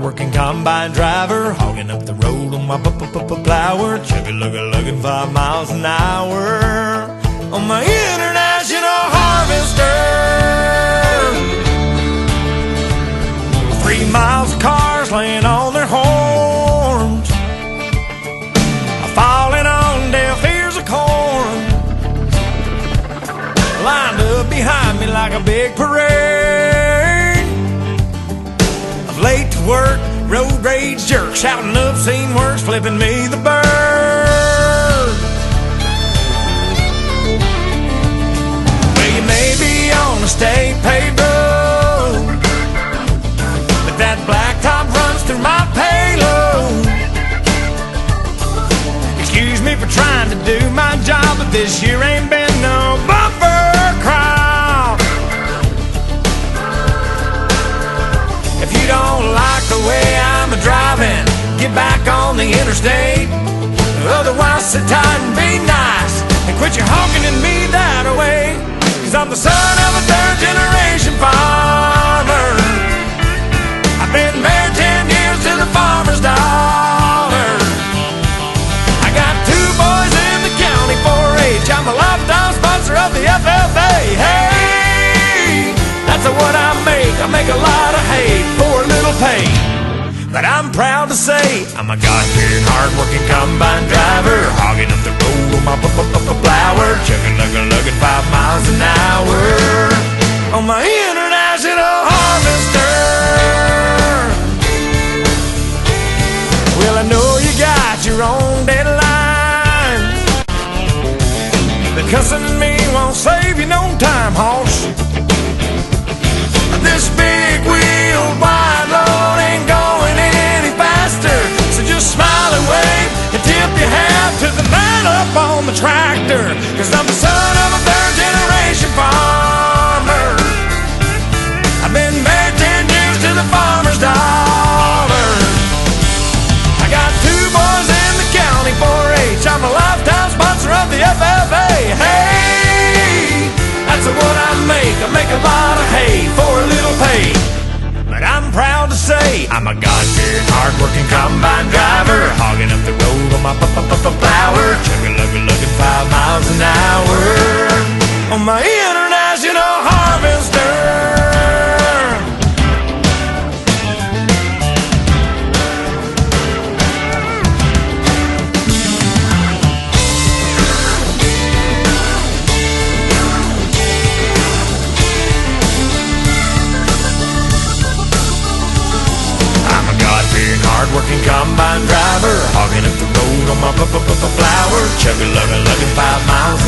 hard-working combine driver, hogging up the road on my plower, chugga-lugga-lugging 5 miles an hour on my international harvester. 3 miles of cars laying on their horns, falling on deaf ears of corn, lined up behind me like a big parade of late to work, road rage jerks, shouting obscene words, flipping me the bird. Well, you may be on a state paved road, but that blacktop runs through my payload. Excuse me for trying to do my job, but this year ain't been no bumper crop. If you don't like the way I'm driving, get back on the interstate. Otherwise, sit tight and be nice and quit your honking at me that way. 'Cause I'm the son of a third-generation farmer. I've been married 10 years to the farmer's daughter. I got 2 boys in the county 4-H. I'm a lifetime sponsor of the FFA. Hey, that's what I make. I make a lot of hay for a little pay. But I'm proud to say I'm a God-fearing, hard-working combine driver, hogging up the road on my plower, chugga-lugga-lugging 5 miles an hour on my international harvester. Well, I know you got your own deadline, but cussing at me won't save you no time, hoss. This big wheel wide load ain't going any faster, so just smile and wave and tip your hat to the man up on the tractor. 'Cause I'm the son of a third-generation farmer. I've been married 10 years to the farmer's daughter. I got 2 boys in the county 4-H. I'm a lifetime sponsor of the FFA. Hey, that's what I make. I make a lot of hay for a little pay. But I'm proud to say I'm a God-fearing, hard-working combine driver, hogging up the road on my plower, chugga-lugga-lugging 5 miles an hour on my international harvester. Hard-working combine driver, hogging up the road on my flower, chugga-lugga-lugging 5 miles